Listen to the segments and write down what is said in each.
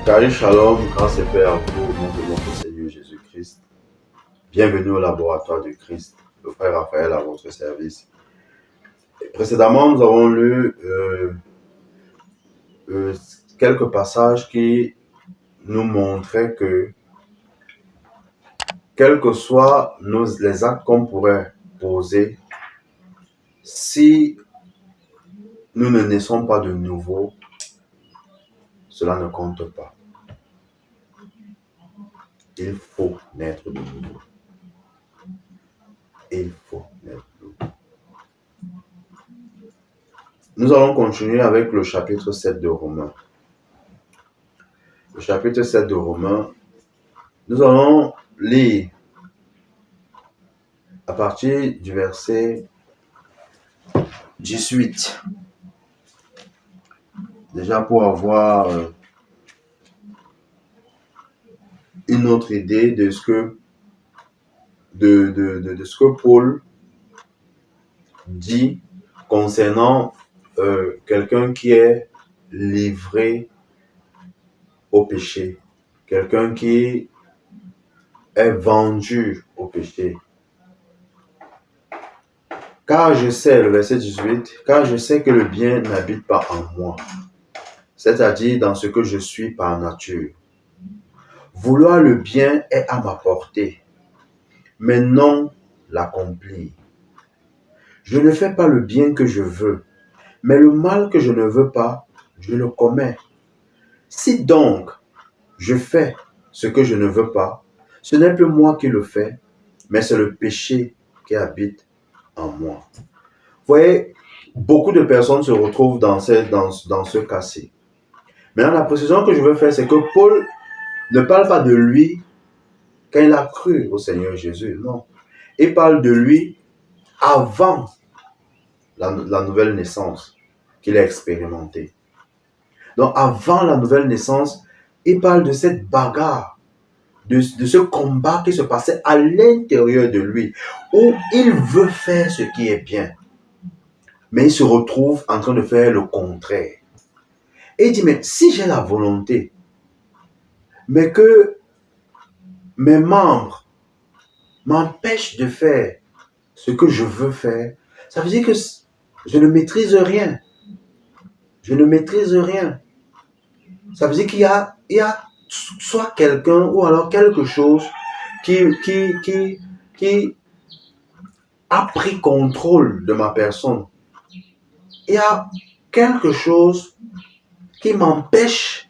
Salut, shalom, grâce et paix à vous au nom de notre Seigneur Jésus-Christ. Bienvenue au laboratoire du Christ, le frère Raphaël à votre service. Précédemment, nous avons lu quelques passages qui nous montraient que, quels que soient les actes qu'on pourrait poser, si nous ne naissons pas de nouveau, cela ne compte pas. Il faut naître de nouveau. Il faut naître de nouveau. Nous allons continuer avec le chapitre 7 de Romains. Le chapitre 7 de Romains, nous allons lire à partir du verset 18. Déjà pour avoir une autre idée de ce que, de ce que Paul dit concernant quelqu'un qui est livré au péché, quelqu'un qui est vendu au péché. Car je sais, le verset 18, car je sais que le bien n'habite pas en moi, c'est-à-dire dans ce que je suis par nature. Vouloir le bien est à ma portée, mais non l'accomplir. Je ne fais pas le bien que je veux, mais le mal que je ne veux pas, je le commets. Si donc je fais ce que je ne veux pas, ce n'est plus moi qui le fais, mais c'est le péché qui habite en moi. Vous voyez, beaucoup de personnes se retrouvent dans ce cas-ci. Maintenant, la précision que je veux faire, c'est que Paul ne parle pas de lui quand il a cru au Seigneur Jésus, non. Il parle de lui avant la nouvelle naissance qu'il a expérimentée. Donc, avant la nouvelle naissance, il parle de cette bagarre, de ce combat qui se passait à l'intérieur de lui, où il veut faire ce qui est bien, mais il se retrouve en train de faire le contraire. Et il dit, mais si j'ai la volonté, mais que mes membres m'empêchent de faire ce que je veux faire, ça veut dire que je ne maîtrise rien. Je ne maîtrise rien. Ça veut dire qu'il y a soit quelqu'un ou alors quelque chose qui a pris contrôle de ma personne. Il y a quelque chose qui m'empêche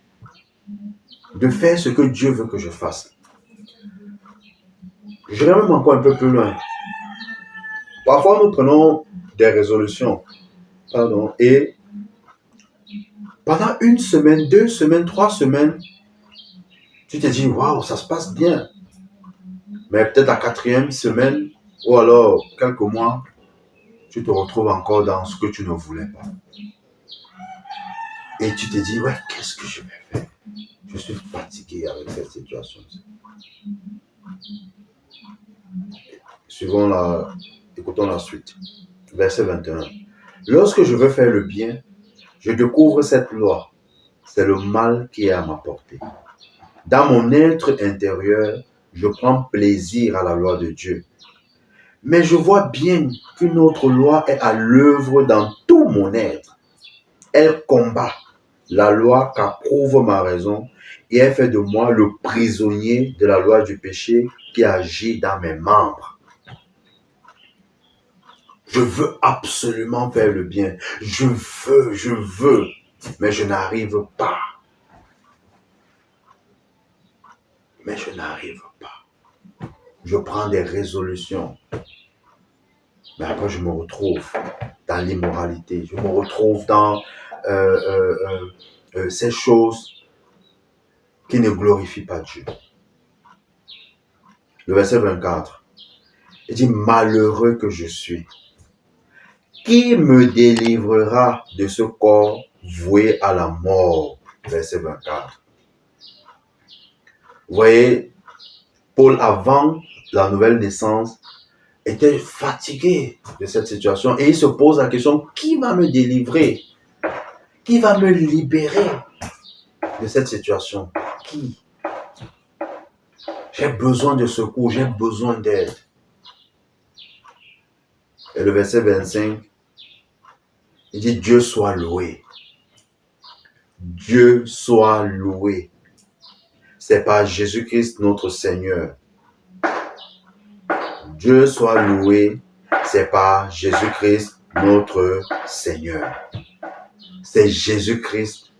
de faire ce que Dieu veut que je fasse. Je vais même encore un peu plus loin. Parfois, nous prenons des résolutions. Et pendant 1 semaine, 2 semaines, 3 semaines, tu te dis, waouh, ça se passe bien. Mais peut-être la 4e semaine, ou alors quelques mois, tu te retrouves encore dans ce que tu ne voulais pas. Et tu te dis, ouais, qu'est-ce que je vais faire? Je suis fatigué avec cette situation. Écoutons la suite. Verset 21. Lorsque je veux faire le bien, je découvre cette loi. C'est le mal qui est à ma portée. Dans mon être intérieur, je prends plaisir à la loi de Dieu. Mais je vois bien qu'une autre loi est à l'œuvre dans tout mon être. Elle combat la loi qu'approuve ma raison et elle fait de moi le prisonnier de la loi du péché qui agit dans mes membres. Je veux absolument faire le bien. Je veux, mais je n'arrive pas. Mais je n'arrive pas. Je prends des résolutions. Mais après, je me retrouve dans l'immoralité. Je me retrouve dans ces choses qui ne glorifient pas Dieu. Le verset 24. Il dit, malheureux que je suis. Qui me délivrera de ce corps voué à la mort? Verset 24. Vous voyez, Paul, avant la nouvelle naissance, était fatigué de cette situation et il se pose la question, qui va me délivrer? Qui va me libérer de cette situation? qui? J'ai besoin de secours, j'ai besoin d'aide. Et le verset 25, il dit Dieu soit loué. Dieu soit loué. C'est par Jésus-Christ notre Seigneur. Dieu soit loué. C'est par Jésus-Christ notre Seigneur. C'est Jésus-Christ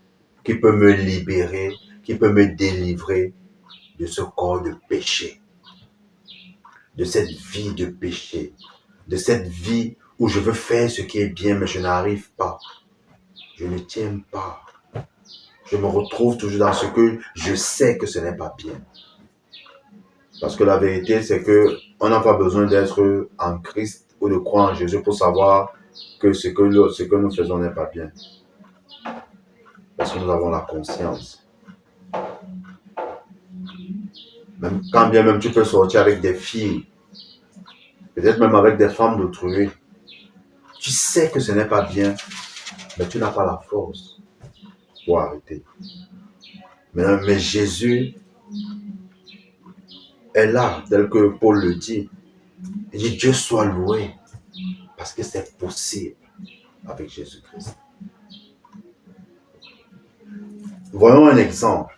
qui peut me libérer, qui peut me délivrer de ce corps de péché, de cette vie de péché, de cette vie où je veux faire ce qui est bien, mais je n'arrive pas. Je ne tiens pas. Je me retrouve toujours dans ce que je sais que ce n'est pas bien. Parce que la vérité, c'est que on n'a pas besoin d'être en Christ ou de croire en Jésus pour savoir que ce que nous faisons n'est pas bien. Parce que nous avons la conscience. Même, quand bien même tu peux sortir avec des filles, peut-être même avec des femmes d'autrui, tu sais que ce n'est pas bien, mais tu n'as pas la force pour arrêter. Mais Jésus est là, tel que Paul le dit. Il dit Dieu soit loué, parce que c'est possible avec Jésus-Christ. Voyons un exemple.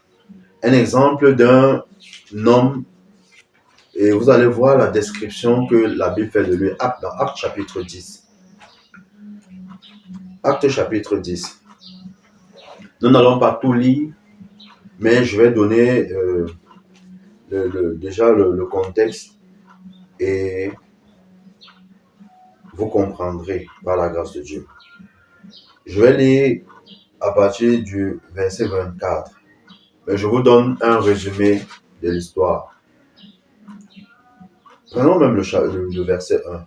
Un exemple d'un homme, et vous allez voir la description que la Bible fait de lui dans Actes chapitre 10. Actes chapitre 10. Nous n'allons pas tout lire, mais je vais donner déjà le contexte et vous comprendrez par la grâce de Dieu. Je vais lire à partir du verset 24. Mais je vous donne un résumé de l'histoire. Prenons même le verset 1.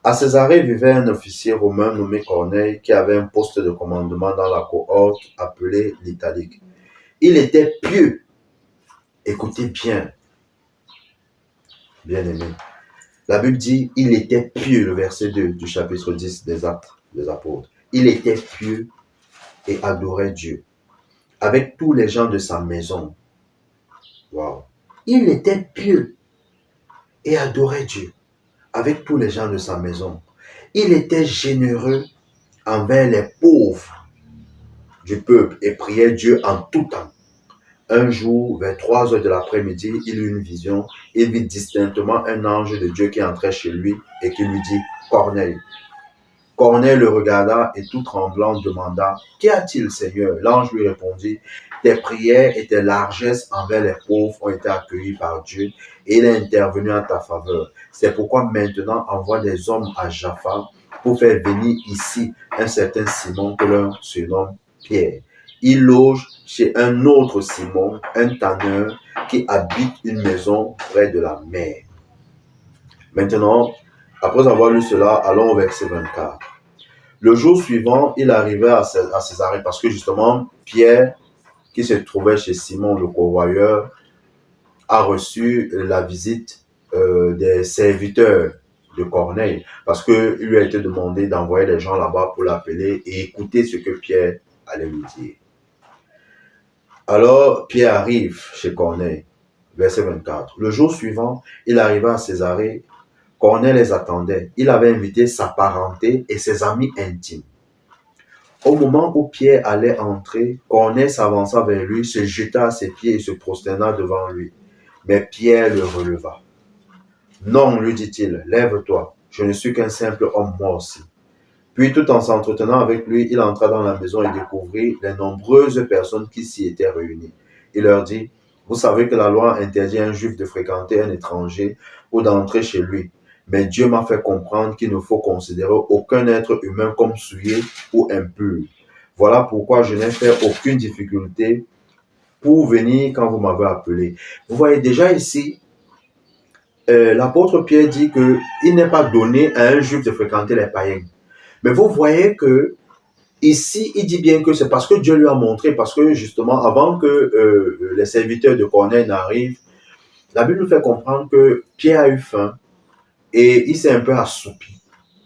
À Césarée vivait un officier romain nommé Corneille qui avait un poste de commandement dans la cohorte appelée l'Italique. Il était pieux. Écoutez bien, bien-aimé. La Bible dit il était pieux, le verset 2 du chapitre 10 des Actes des Apôtres. Il était pieux et adorait Dieu avec tous les gens de sa maison. Wow. Il était pieux et adorait Dieu avec tous les gens de sa maison. Il était généreux envers les pauvres du peuple et priait Dieu en tout temps. Un jour, vers 3 heures de l'après-midi, il eut une vision. Il vit distinctement un ange de Dieu qui entrait chez lui et qui lui dit « Corneille ». Corneille le regarda et tout tremblant demanda « Qu'y a-t-il, Seigneur ?» L'ange lui répondit « Tes prières et tes largesses envers les pauvres ont été accueillies par Dieu et il est intervenu en ta faveur. C'est pourquoi maintenant envoie des hommes à Jaffa pour faire venir ici un certain Simon que l'on surnomme Pierre. Il loge chez un autre Simon, un tanneur qui habite une maison près de la mer. » Maintenant, après avoir lu cela, allons au verset 24. Le jour suivant, il arrivait à Césarée parce que justement, Pierre, qui se trouvait chez Simon le convoyeur, a reçu la visite des serviteurs de Corneille parce qu'il lui a été demandé d'envoyer des gens là-bas pour l'appeler et écouter ce que Pierre allait lui dire. Alors, Pierre arrive chez Corneille, verset 24. Le jour suivant, il arriva à Césarée. Corneille les attendait. Il avait invité sa parenté et ses amis intimes. Au moment où Pierre allait entrer, Corneille s'avança vers lui, se jeta à ses pieds et se prosterna devant lui. Mais Pierre le releva. « Non, lui dit-il, lève-toi, je ne suis qu'un simple homme moi aussi. » Puis, tout en s'entretenant avec lui, il entra dans la maison et découvrit les nombreuses personnes qui s'y étaient réunies. Il leur dit, « Vous savez que la loi interdit à un juif de fréquenter un étranger ou d'entrer chez lui. Mais Dieu m'a fait comprendre qu'il ne faut considérer aucun être humain comme souillé ou impur. Voilà pourquoi je n'ai fait aucune difficulté pour venir quand vous m'avez appelé. » Vous voyez déjà ici, l'apôtre Pierre dit qu'il n'est pas donné à un juif de fréquenter les païens. Mais vous voyez que ici, il dit bien que c'est parce que Dieu lui a montré, parce que justement, avant que les serviteurs de Corneille n'arrivent, la Bible nous fait comprendre que Pierre a eu faim et il s'est un peu assoupi.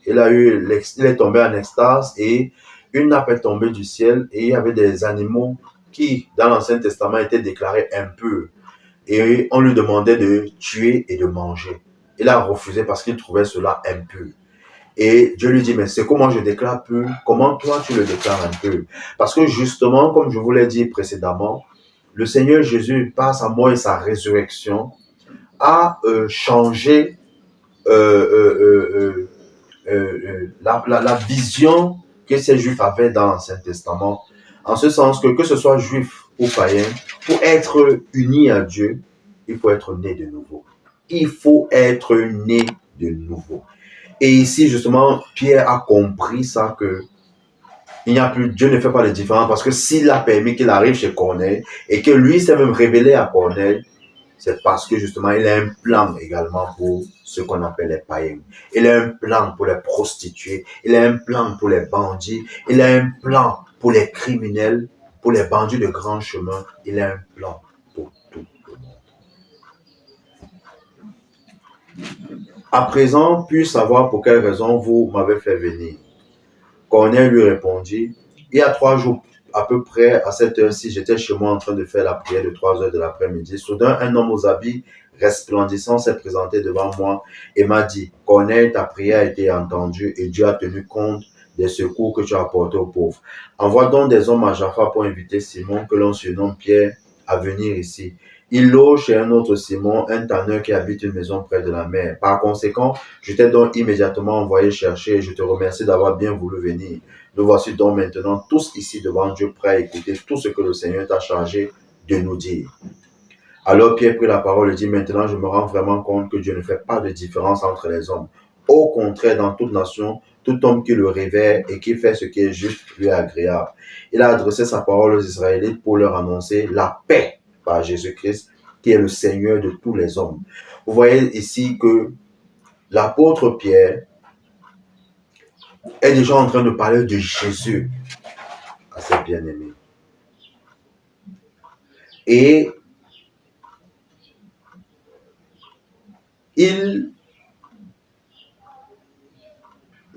Il est tombé en extase et une nappe est tombée du ciel et il y avait des animaux qui, dans l'Ancien Testament, était déclaré impur. Et on lui demandait de tuer et de manger. Il a refusé parce qu'il trouvait cela impur. Et Dieu lui dit, mais c'est comment je déclare pur, comment toi tu le déclares impur? Parce que justement, comme je vous l'ai dit précédemment, le Seigneur Jésus, par sa mort et sa résurrection, a changé la vision que ces Juifs avaient dans l'Ancien Testament, en ce sens que ce soit juif ou païen, pour être uni à Dieu, il faut être né de nouveau. Il faut être né de nouveau. Et ici, justement, Pierre a compris ça, que il n'y a plus, Dieu ne fait pas de différence, parce que s'il a permis qu'il arrive chez Corneille et que lui s'est même révélé à Corneille, c'est parce que justement, il a un plan également pour ce qu'on appelle les païens. Il a un plan pour les prostituées, il a un plan pour les bandits, il a un plan pour les criminels, pour les bandits de grand chemin, il a un plan pour tout le monde. À présent, puis-je savoir pour quelle raison vous m'avez fait venir? Corneille lui répondit, il y a 3 jours à peu près, à cette heure-ci, j'étais chez moi en train de faire la prière de 3 heures de l'après-midi. Soudain, un homme aux habits resplendissants s'est présenté devant moi et m'a dit, Corneille, ta prière a été entendue et Dieu a tenu compte des secours que tu as apportés aux pauvres. Envoie donc des hommes à Jaffa pour inviter Simon, que l'on surnomme Pierre, à venir ici. Il loge chez un autre Simon, un tanneur qui habite une maison près de la mer. Par conséquent, je t'ai donc immédiatement envoyé chercher et je te remercie d'avoir bien voulu venir. Nous voici donc maintenant tous ici devant Dieu, prêts à écouter tout ce que le Seigneur t'a chargé de nous dire. Alors Pierre prit la parole et dit, maintenant je me rends vraiment compte que Dieu ne fait pas de différence entre les hommes. Au contraire, dans toute nation, tout homme qui le révère et qui fait ce qui est juste lui est agréable. Il a adressé sa parole aux Israélites pour leur annoncer la paix par Jésus-Christ, qui est le Seigneur de tous les hommes. Vous voyez ici que l'apôtre Pierre est déjà en train de parler de Jésus à ses bien-aimés. Et il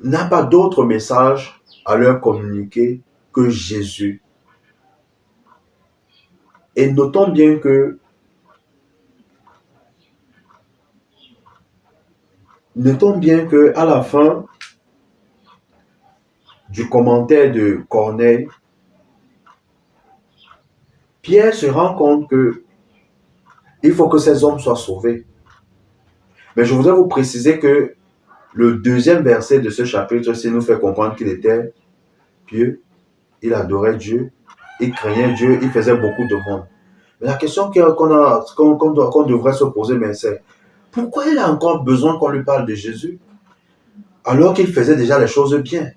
n'a pas d'autre message à leur communiquer que Jésus. Et notons bien que à la fin du commentaire de Corneille, Pierre se rend compte que il faut que ces hommes soient sauvés. Mais je voudrais vous préciser que le 2e verset de ce chapitre-ci nous fait comprendre qu'il était pieux, il adorait Dieu, il craignait Dieu, il faisait beaucoup de monde. Mais la question qu'on devrait se poser, mais c'est pourquoi il a encore besoin qu'on lui parle de Jésus alors qu'il faisait déjà les choses bien?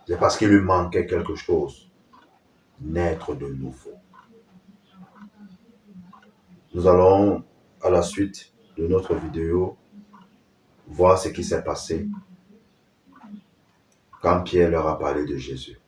C'est parce qu'il lui manquait quelque chose, naître de nouveau. Nous allons, à la suite de notre vidéo, voir ce qui s'est passé quand Pierre leur a parlé de Jésus.